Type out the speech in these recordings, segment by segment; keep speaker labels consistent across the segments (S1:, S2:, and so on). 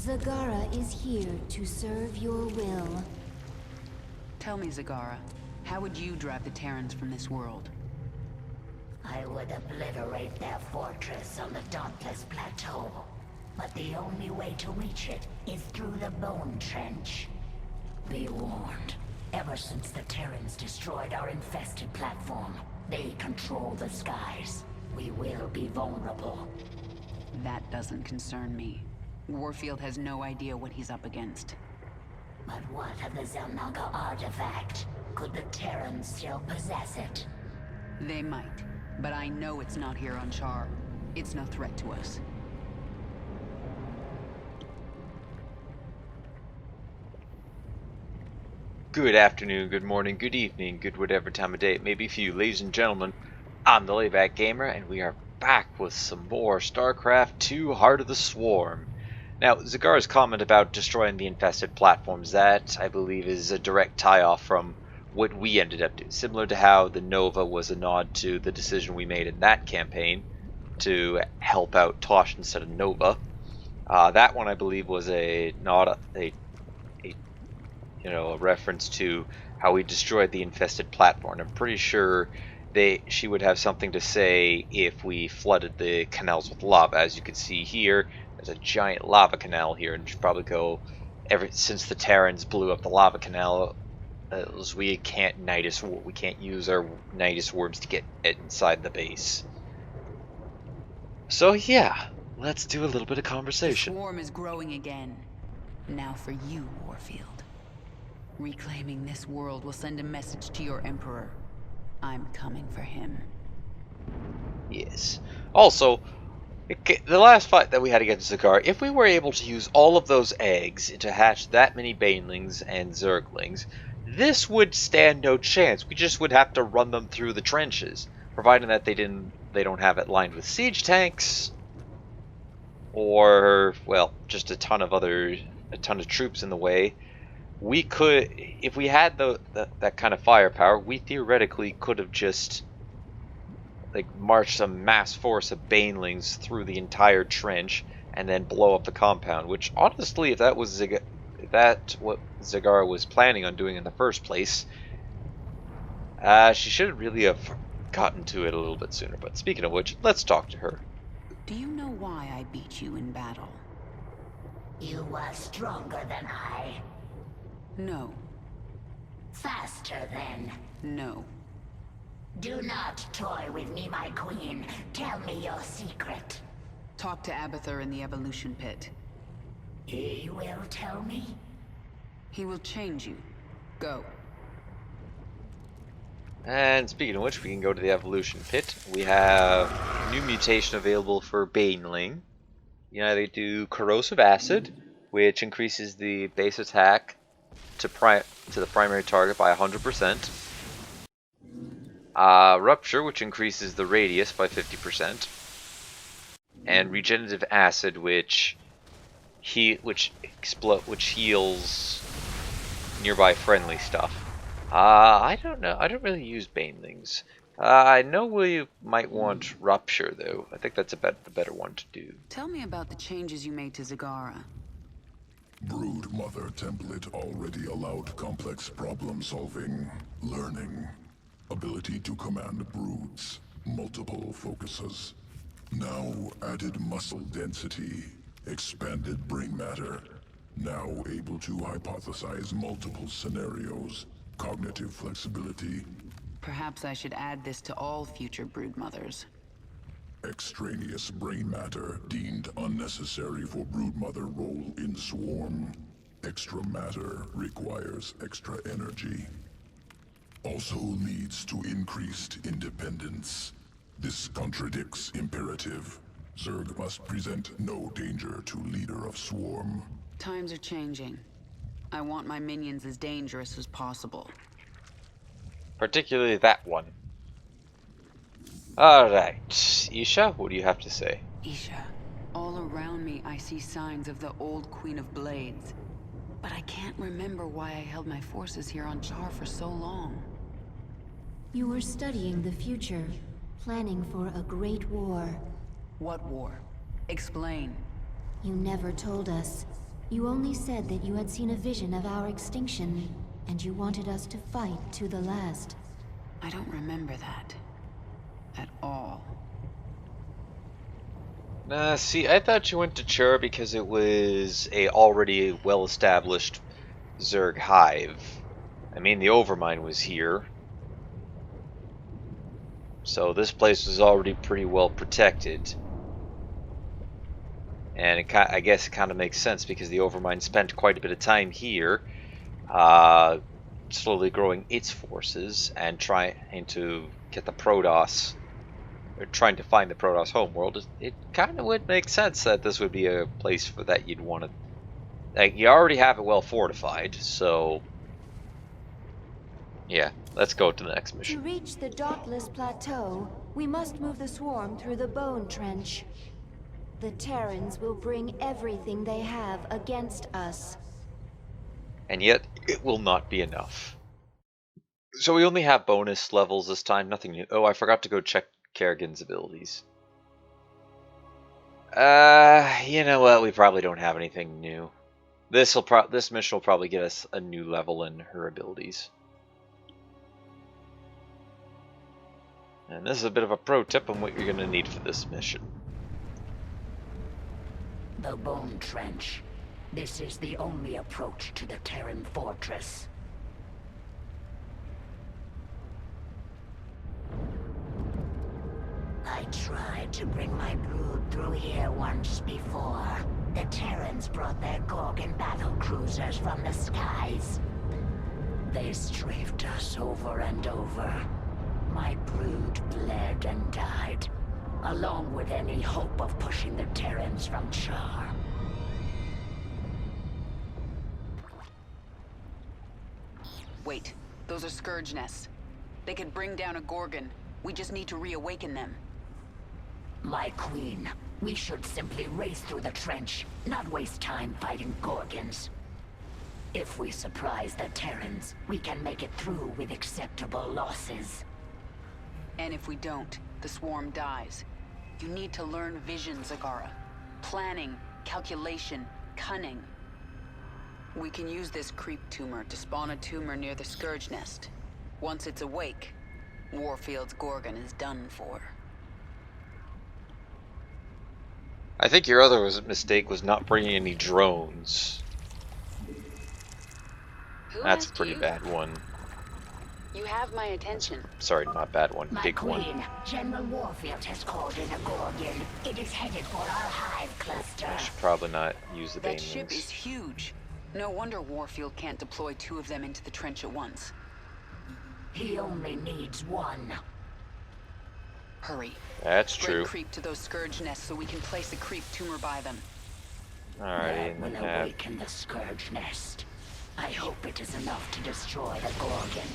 S1: Zagara is here to serve your will.
S2: Tell me, Zagara, how would you drive the Terrans from this world?
S3: I would obliterate their fortress on the Dauntless Plateau. But the only way to reach it is through the bone trench. Be warned. Ever since the Terrans destroyed our infested platform, they control the skies. We will be vulnerable.
S2: That doesn't concern me. Warfield has no idea what he's up against.
S3: But what of the Zelnaga artifact? Could the Terrans still possess it?
S2: They might, but I know it's not here on Char. It's no threat to us.
S4: Good afternoon, good morning, good evening, good whatever time of day it may be for you, ladies and gentlemen. I'm the Layback Gamer, and we are back with some more StarCraft 2 Heart of the Swarm. Now, Zagara's comment about destroying the infested platforms, that, I believe, is a direct tie-off from what we ended up doing. Similar to how the Nova was a nod to the decision we made in that campaign to help out Tosh instead of Nova. That one, I believe, was a reference to how we destroyed the infested platform. I'm pretty sure she would have something to say if we flooded the canals with lava. As you can see here, there's a giant lava canal here, and should probably go ever since the Terrans blew up the lava canal. We can't use our Nidus worms to get inside the base. So yeah, let's do a little bit of conversation.
S2: The swarm is growing again. Now for you, Warfield. Reclaiming this world will send a message to your Emperor. I'm coming for him.
S4: Yes. Also, the last fight that we had against Zagara, if we were able to use all of those eggs to hatch that many banelings and zerglings, this would stand no chance. We just would have to run them through the trenches, providing that they don't have it lined with siege tanks, or well, just a ton of troops in the way. We could, if we had that kind of firepower, we theoretically could have just marched a mass force of banelings through the entire trench and then blow up the compound. Which honestly, if that was what Zagara was planning on doing in the first place, she should really have gotten to it a little bit sooner. But speaking of which, let's talk to her.
S2: Do you know why I beat you in battle?
S3: You were stronger than I.
S2: No.
S3: Faster then.
S2: No.
S3: Do not toy with me, my queen. Tell me your secret.
S2: Talk to Abathur in the evolution pit.
S3: He will tell me?
S2: He will change you. Go.
S4: And speaking of which, we can go to the evolution pit. We have new mutation available for Baneling. They do corrosive acid, which increases the base attack to the primary target by 100%. Rupture, which increases the radius by 50%. And regenerative acid, which heals nearby friendly stuff. I don't know. I don't really use banelings. I know we might want rupture though. I think that's the better one to do.
S2: Tell me about the changes you made to Zagara.
S5: Brood Mother template already allowed complex problem solving, learning, ability to command broods, multiple focuses. Now added muscle density, expanded brain matter, now able to hypothesize multiple scenarios, cognitive flexibility.
S2: Perhaps I should add this to all future brood mothers.
S5: Extraneous brain matter deemed unnecessary for broodmother role in swarm. Extra matter requires extra energy. Also leads to increased independence. This contradicts imperative. Zerg must present no danger to leader of swarm.
S2: Times are changing. I want my minions as dangerous as possible.
S4: Particularly that one. Alright, Isha, what do you have to say?
S2: Isha, all around me I see signs of the old Queen of Blades. But I can't remember why I held my forces here on Char for so long.
S1: You were studying the future, planning for a great war.
S2: What war? Explain.
S1: You never told us. You only said that you had seen a vision of our extinction, and you wanted us to fight to the last.
S2: I don't remember that. At all.
S4: See, I thought you went to Chura because it was a already well-established Zerg hive. I mean, the Overmind was here. So this place was already pretty well protected. And I guess it kind of makes sense because the Overmind spent quite a bit of time here, slowly growing its forces and trying to get the Protoss, or trying to find the Protoss homeworld. It kind of would make sense that this would be a place for that you'd want to. Like, you already have it well fortified, so yeah, let's go to the next
S1: To
S4: mission.
S1: reach the Dauntless Plateau, we must move the swarm through the bone trench. The Terrans will bring everything they have against us.
S4: And yet, it will not be enough. So we only have bonus levels this time, nothing new. Oh, I forgot to go check Kerrigan's abilities. You know what? We probably don't have anything new. This mission will probably get us a new level in her abilities. And this is a bit of a pro tip on what you're going to need for this mission.
S3: The bone trench. This is the only approach to the Terran fortress. I tried to bring my brood through here once before. The Terrans brought their Gorgon battle cruisers from the skies. They strafed us over and over. My brood bled and died, along with any hope of pushing the Terrans from Char.
S2: Wait, those are scourge nests. They could bring down a Gorgon. We just need to reawaken them.
S3: My queen, we should simply race through the trench, not waste time fighting Gorgons. If we surprise the Terrans, we can make it through with acceptable losses.
S2: And if we don't, the swarm dies. You need to learn vision, Zagara. Planning, calculation, cunning. We can use this creep tumor to spawn a tumor near the scourge nest. Once it's awake, Warfield's Gorgon is done for.
S4: I think your other mistake was not bringing any drones.
S2: Who
S4: That's a
S2: asked
S4: pretty
S2: you?
S4: bad one.
S2: You have my attention.
S4: Sorry, not bad one,
S3: My
S4: big
S3: queen,
S4: one.
S3: General Warfield has called in a Gorgon. It is headed for our hive cluster.
S4: I should probably not use the
S2: That ship is
S4: banelings.
S2: huge. No wonder Warfield can't deploy 2 of them into the trench at once.
S3: He only needs one.
S2: Hurry.
S4: That's
S2: Spread
S4: true.
S2: creep to those scourge nests so we can place a creep tumor by them.
S4: Alrighty,
S3: That
S4: and
S3: will
S4: then have.
S3: awaken the scourge nest. I hope it is enough to destroy the Gorgon.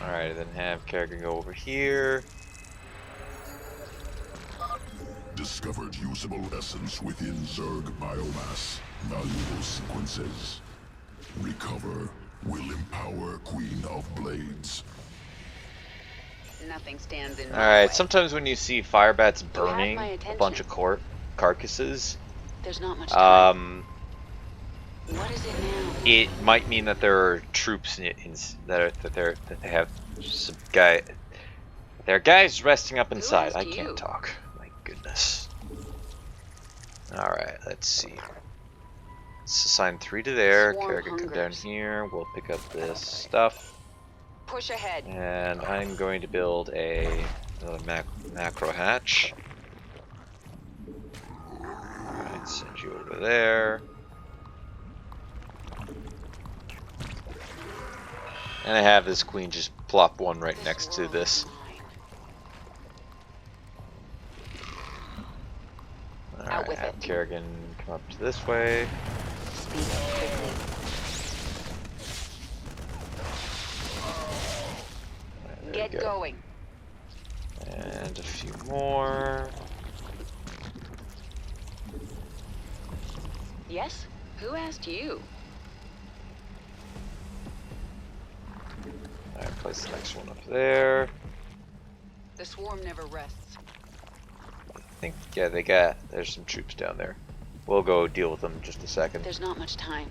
S4: Alright, then have Kerrigan go over here.
S5: Discovered usable essence within Zerg biomass. Valuable sequences. Recover will empower Queen of Blades.
S2: Nothing stands in my
S4: Alright,
S2: way.
S4: sometimes when you see fire bats
S2: have
S4: burning
S2: my
S4: a bunch
S2: attention.
S4: of Carcasses,
S2: There's not much time. What is it now?
S4: it might mean that there are troops that they have some guy. There are guys resting up inside. I
S2: asked
S4: can't
S2: you?
S4: talk. My goodness. All right, let's see. Let's assign 3 to there.
S2: Swarm
S4: Kerrigan come down
S2: hungers.
S4: here. We'll pick up this stuff,
S2: Push ahead.
S4: and I'm going to build another macro hatch. All right, send you over there. And I have this queen just plop one right next to this. Alright,
S2: with
S4: have
S2: it.
S4: Kerrigan come up to this way.
S2: Speak quickly.
S4: Alright, there
S2: Get
S4: we go.
S2: going.
S4: And a few more.
S2: Yes? Who asked you?
S4: Alright, place the next one up there.
S2: The swarm never rests.
S4: I think, yeah, there's some troops down there. We'll go deal with them in just a second.
S2: There's not much time.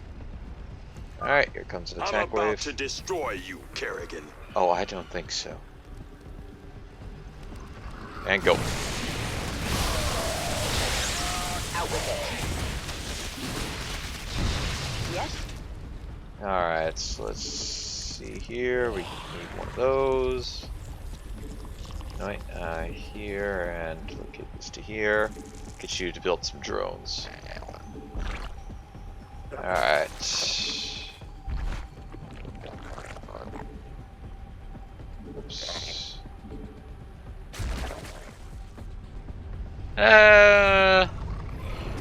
S4: Alright, here comes an
S6: I'm
S4: attack
S6: about
S4: wave.
S6: to destroy you, Kerrigan.
S4: Oh, I don't think so. And go.
S2: Out with it. Yes?
S4: Alright, so let's see here. We need one of those. Right, here, and we'll get this to here. Get you to build some drones. Alright. Oops.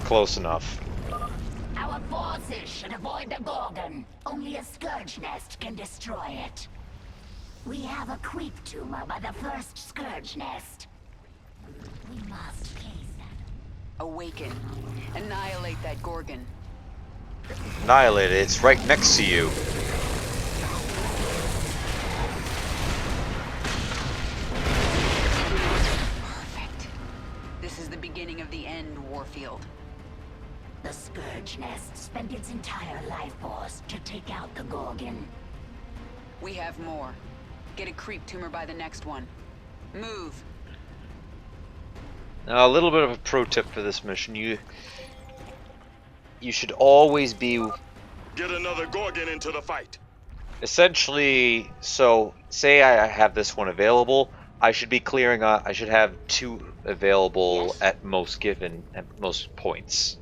S4: Close enough.
S3: Our forces should avoid the Gorgon. Only a Scourge Nest can destroy it. We have a creep tumor by the first Scourge Nest. We must place that.
S2: Awaken. Annihilate that Gorgon.
S4: Annihilate it, it's right next to you.
S2: Perfect. This is the beginning of the end, Warfield.
S3: The Scourge Nest spent its entire life force to take out the Gorgon.
S2: We have more. Get a creep tumor by the next one. Move.
S4: Now, a little bit of a pro tip for this mission. You should always be
S6: Get another Gorgon into the fight.
S4: essentially, so say I have this one available, I should be clearing out, I should have 2 available
S2: Yes.
S4: at most points.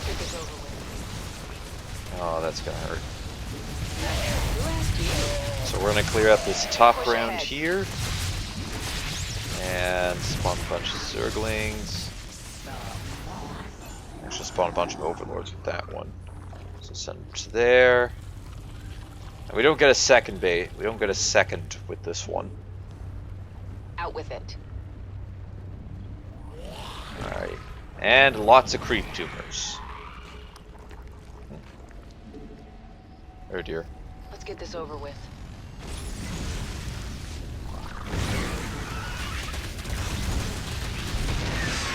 S2: Get this over with.
S4: Oh, that's gonna hurt.
S2: Who asked you?
S4: So we're gonna clear up this top
S2: Push
S4: round
S2: ahead.
S4: here. And spawn a bunch of Zerglings. Actually spawn a bunch of Overlords with that one. So send them to there. And we don't get a second bait. We don't get a second with this one.
S2: Out with it.
S4: Alright. And lots of creep tumors. Oh dear.
S2: Let's get this over with.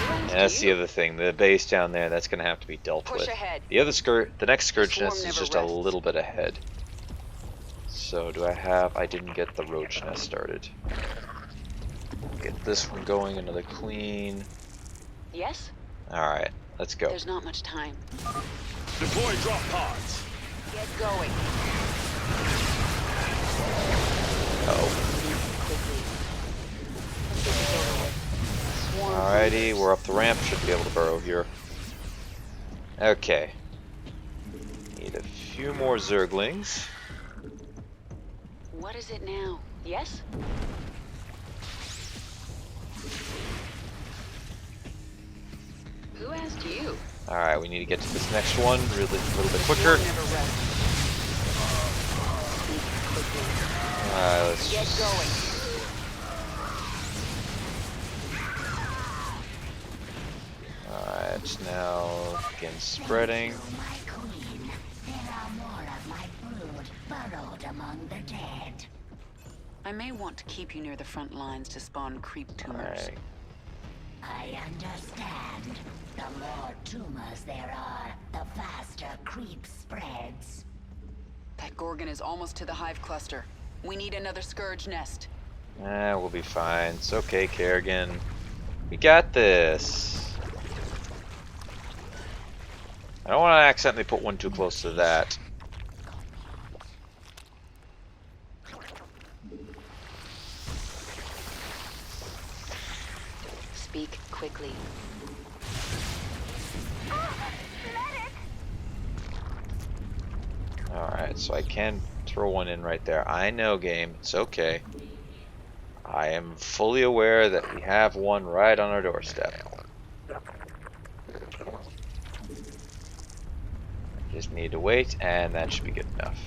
S4: And that's the other thing. The base down there, that's gonna have to be dealt
S2: Push
S4: with.
S2: ahead.
S4: The next Scourge
S2: Swarm
S4: Nest is
S2: never
S4: just
S2: rests.
S4: a little bit ahead. So do I didn't get the Roach Nest started. Get this one going, another queen.
S2: Yes?
S4: Alright, let's go.
S2: There's not much time.
S6: Deploy drop pods.
S2: Get going.
S4: Oh.
S2: Quickly. Let's get this over with. Swarm
S4: Alrighty,
S2: breeders.
S4: we're up the ramp, should be able to burrow here. Okay. Need a few more Zerglings.
S2: What is it now? Yes? Who asked you?
S4: Alright, we need to get to this next one a little bit quicker.
S2: Swarm never rests. Speak quickly.
S4: Alright, let's
S2: Get
S4: just...
S2: going.
S4: Alright, now begin spreading.
S3: Thank you, my queen. There are more of my brood burrowed among the dead.
S2: I may want to keep you near the front lines to spawn creep tumors.
S4: Alright.
S3: I understand. The more tumors there are, the faster creep spreads.
S2: That Gorgon is almost to the hive cluster. We need another Scourge Nest.
S4: We'll be fine. It's okay, Kerrigan. We got this. I don't want to accidentally put one too close to that.
S2: Speak quickly.
S4: Alright, so I can throw one in right there. I know, game. It's okay. I am fully aware that we have one right on our doorstep. Just need to wait, and that should be good enough.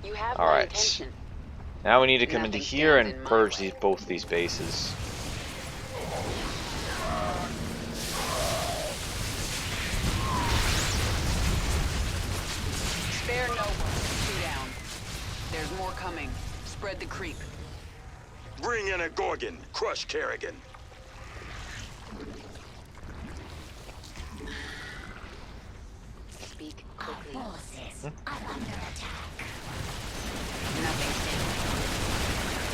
S2: You have
S4: All
S2: my
S4: right.
S2: attention.
S4: Now we need to come into
S2: Nothing
S4: here
S2: stands
S4: and
S2: in my
S4: purge
S2: way.
S4: both these bases.
S2: Spare no one. Two down. There's more coming. Spread the creep.
S6: Bring in a Gorgon. Crush Kerrigan.
S2: quickly.
S3: Forces are under attack.
S2: Nothing's safe.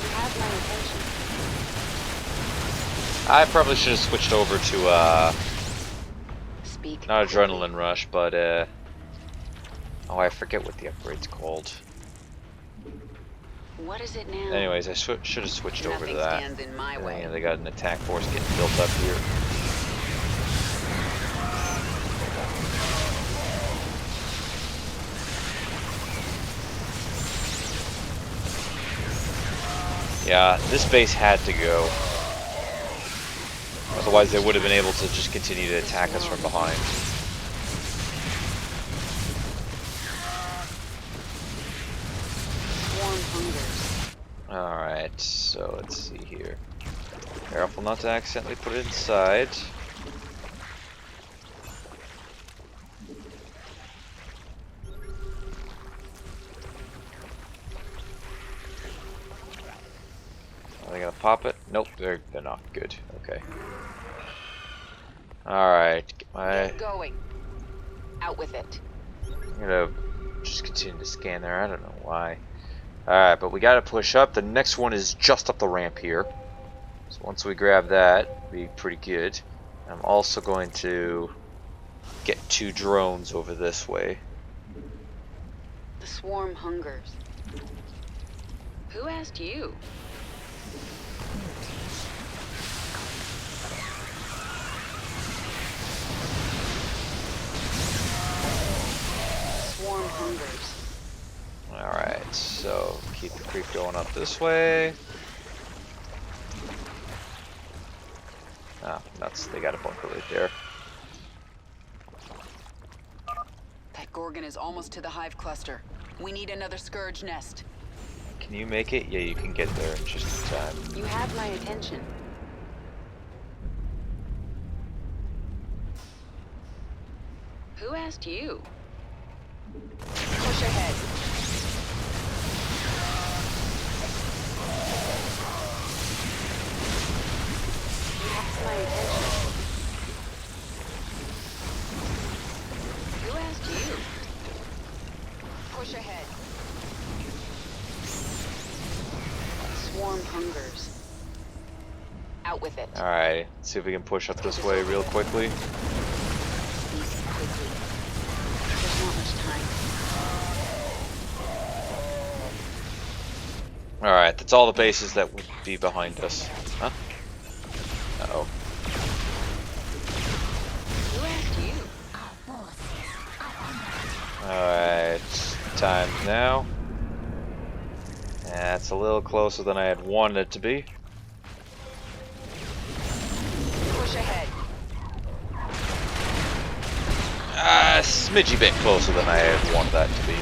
S2: You have my attention.
S4: I probably should have switched over to
S2: Speak.
S4: not
S2: quickly.
S4: adrenaline rush, but oh, I forget what the upgrade's called.
S2: What is it now?
S4: Anyways, I should have switched over to
S2: Nothing
S4: that.
S2: stands in my way.
S4: Yeah, they got an attack force getting built up here. Yeah, this base had to go. Otherwise, they would have been able to just continue to attack us from behind.
S2: Swarm hungers.
S4: Alright, so let's see here. Careful not to accidentally put it inside. Are they gonna pop it? Nope, they're not good. Okay. Alright, get my...
S2: Get going. Out with it.
S4: I'm gonna just continue to scan there. I don't know why. Alright, but we gotta push up. The next one is just up the ramp here. So once we grab that, it'll be pretty good. I'm also going to get 2 drones over this way.
S2: The swarm hungers. Who asked you? Swarm hungers.
S4: Alright, so keep the creep going up this way. Ah, nuts. They got a bunker right there.
S2: That Gorgon is almost to the hive cluster. We need another scourge nest.
S4: Can you make it? Yeah, you can get there in just in time.
S2: You have my attention. Who asked you? Push ahead. You have my attention. Who asked you? Push ahead. Swarm hungers. Out with it.
S4: Alright, see if we can push up this way real quickly.
S2: Easy quickly. There's not much time.
S4: Alright, that's all the bases that would be behind us. Huh? Uh-oh.
S2: Who asked you?
S4: Alright, time now. That's a little closer than I had wanted it to be.
S2: Push ahead.
S4: A smidgy bit closer than I had wanted that to be.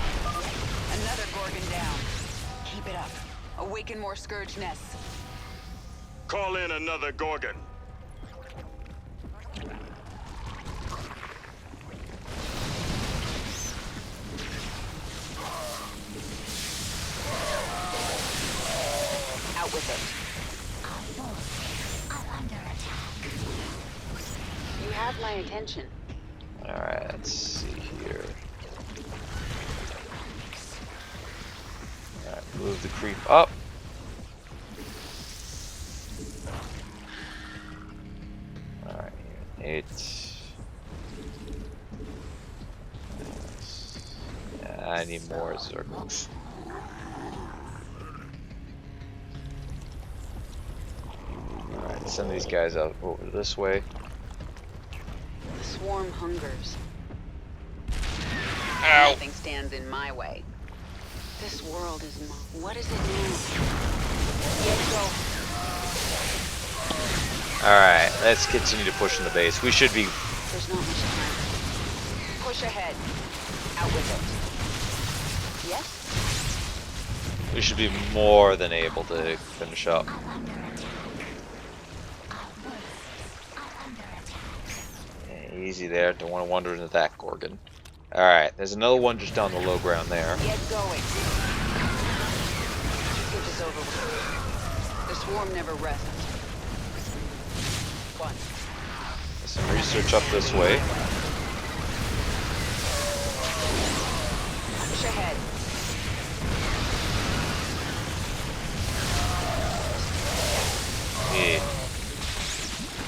S2: Another Gorgon down. Keep it up. Awaken more scourge nests.
S6: Call in another Gorgon.
S2: Out with it.
S3: Our forces are under attack.
S2: You have my attention.
S4: Alright, let's see here. Alright, move the creep up. Alright, 8. Yeah, I need more circles. Alright, send these guys out over this way.
S2: The swarm hungers.
S4: Ow!
S2: Nothing stands in my way. This world is what is it now? Get go.
S4: Alright, let's continue to push in the base. We should be...
S2: There's not much time. Push ahead. Out with it. Yes?
S4: We should be more than able to finish up. Yeah, easy there, don't want to wander into that Gorgon. Alright, there's another one just down the low ground there.
S2: Get going. Get this over with. The swarm never rests. One.
S4: There's some research up this way.
S2: ahead.
S4: Yeah.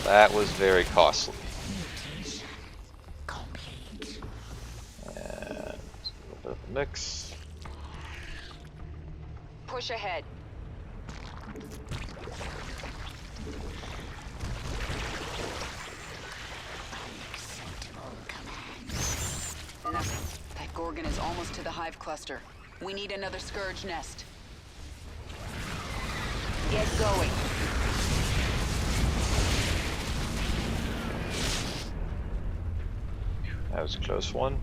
S4: That was very costly.
S3: Complete.
S4: And a little bit of a mix.
S2: Push ahead.
S3: Unacceptable command.
S2: Nothing. That Gorgon is almost to the hive cluster. We need another Scourge nest. Get going.
S4: That was a close one.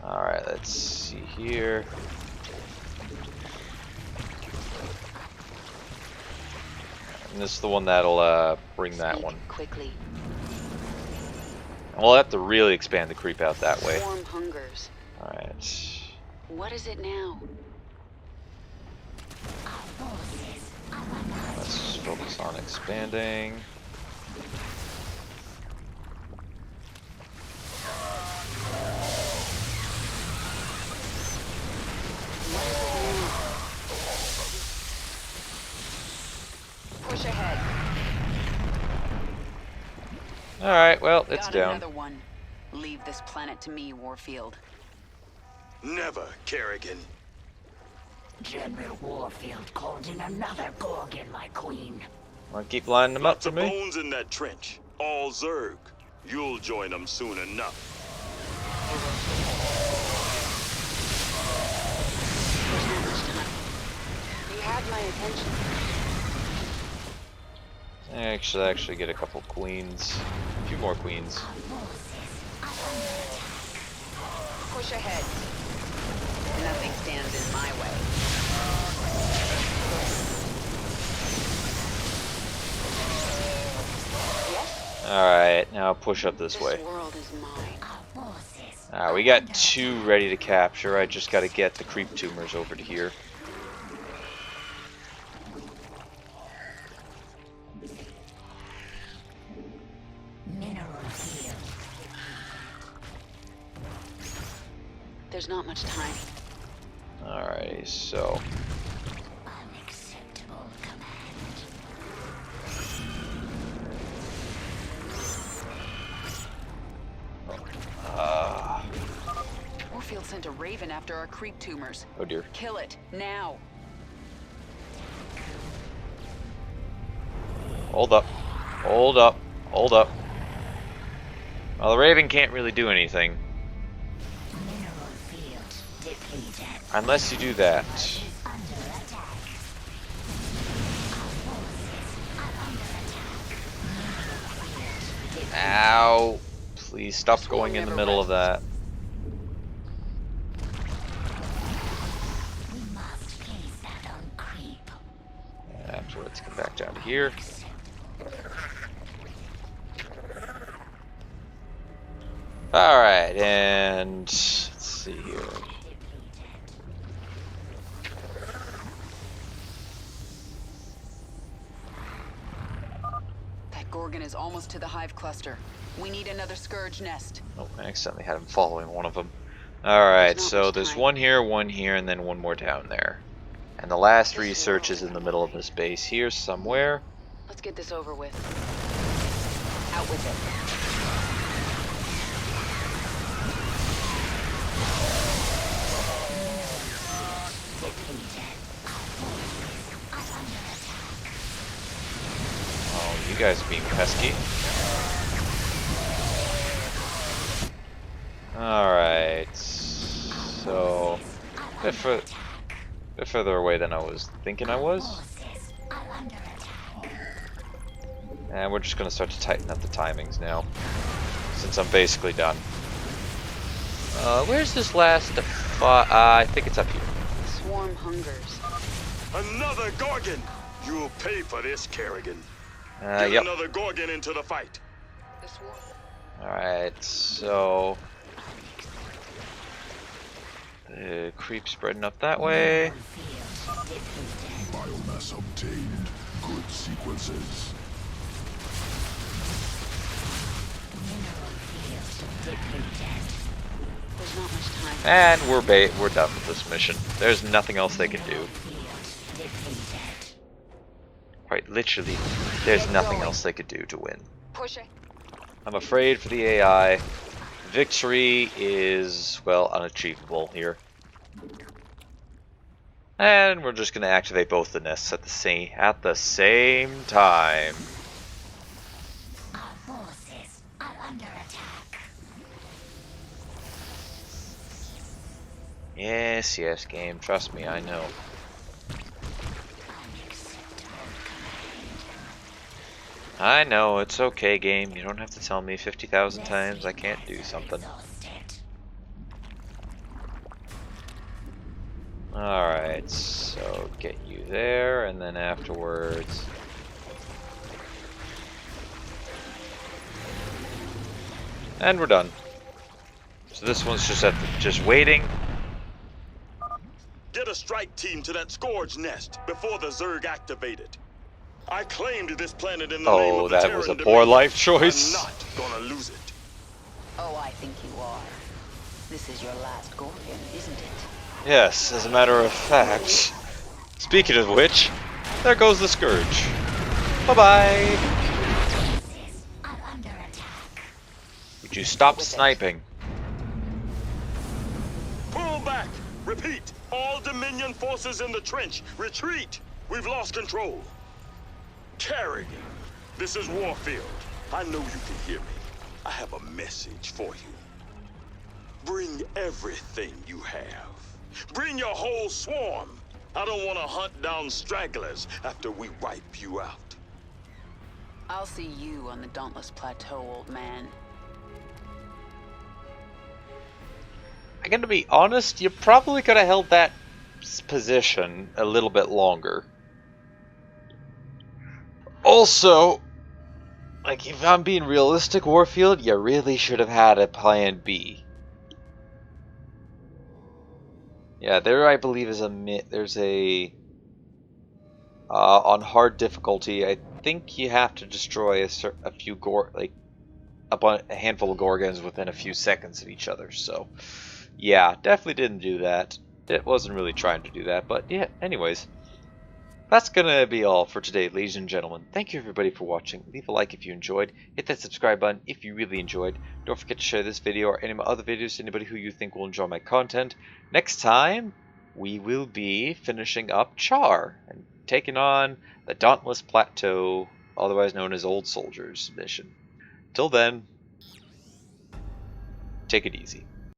S4: Alright, let's see here. And this is the one that'll bring that
S2: Speak
S4: one.
S2: quickly.
S4: We'll have to really expand the creep out that way.
S2: Swarm hungers.
S4: Alright.
S2: What is it now?
S4: Let's focus on expanding.
S2: Push ahead.
S4: Alright, well, it's
S2: Got
S4: down.
S2: another one. Leave this planet to me, Warfield.
S6: Never, Kerrigan.
S3: General Warfield called in another Gorgon, my queen.
S4: Wanna keep lining them up
S6: Lots
S4: for
S6: of
S4: me?
S6: bones in that trench. All Zerg. You'll join them soon enough.
S2: There's not much time. You had my attention.
S4: Actually get a couple queens. A few more queens.
S2: Push ahead. Nothing stands in my way. Yes?
S4: Alright, now push up this way.
S2: This world is mine.
S4: We got 2 ready to capture. I just gotta get the creep tumors over to here.
S3: Mineral field.
S2: There's not much time.
S4: Alright, so
S3: Unacceptable command.
S2: Warfield sent a raven after our creep tumors.
S4: oh dear.
S2: Kill it, now.
S4: Hold up. Hold up. Hold up. Well, the raven can't really do anything.
S3: Mineral field depleted.
S4: Unless you do that.
S3: Under attack.
S4: Ow. Please stop going in the middle of that.
S3: We must place that on creep.
S4: Afterwards, come back down to here. Alright, and let's see here.
S2: That Gorgon is almost to the hive cluster. We need another Scourge nest.
S4: Oh, I accidentally had him following one of them. Alright,
S2: There's not
S4: so
S2: much
S4: there's
S2: time.
S4: one here, and then one more down there. And the last research is in the middle of this base here somewhere.
S2: Let's get this over with. Out with it.
S4: Oh, you guys are being pesky. Alright, so a bit further away than I was thinking I was. And we're just going to start to tighten up the timings now, since I'm basically done. Where's this last I think it's up here.
S2: Swarm hungers.
S6: Another Gorgon! You'll pay for this, Kerrigan. Get
S4: Yep.
S6: another Gorgon into the fight.
S2: The swarm.
S4: Alright, so the creep spreading up that way.
S5: Biomass obtained. Good sequences.
S2: There's There's not much time.
S4: And we're done with this mission. There's nothing else they can do. Quite literally, there's nothing else they could do to win.
S2: Push it.
S4: I'm afraid for the AI, victory is, well, unachievable here. And we're just going to activate both the nests at the same time.
S3: Our forces are under attack.
S4: Yes, yes, game. Trust me, I know. I know, it's okay, game. You don't have to tell me 50,000 times I can't do something. Alright, so get you there, and then afterwards... And we're done. So this one's just waiting.
S6: Get a strike team to that Scourge nest before the Zerg activated. I claimed this planet in the name
S4: Oh,
S6: of the
S4: that
S6: Terran
S4: was a
S6: Dominion.
S4: poor life choice.
S6: I'm not gonna lose it.
S2: Oh, I think you are. This is your last Gorgon, isn't it?
S4: Yes, as a matter of fact. Speaking of which, there goes the Scourge. Bye-bye.
S3: Are under attack.
S4: Would you stop sniping?
S6: Pull back! Repeat! All Dominion forces in the trench, retreat! We've lost control. Kerrigan, this is Warfield. I know you can hear me. I have a message for you. Bring everything you have. Bring your whole swarm. I don't want to hunt down stragglers after we wipe you out.
S2: I'll see you on the Dauntless Plateau, old man.
S4: I'm gonna be honest, you probably could have held that position a little bit longer. Also, like, if I'm being realistic, Warfield, you really should have had a plan B. Yeah, there I believe is there's a on hard difficulty. I think you have to destroy a few a handful of Gorgons within a few seconds of each other. So, yeah, definitely didn't do that. It wasn't really trying to do that, but yeah. Anyways. That's gonna be all for today, ladies and gentlemen. Thank you everybody for watching. Leave a like if you enjoyed. Hit that subscribe button if you really enjoyed. Don't forget to share this video or any of my other videos to anybody who you think will enjoy my content. Next time, we will be finishing up Char and taking on the Dauntless Plateau, otherwise known as Old Soldiers mission. Till then, take it easy.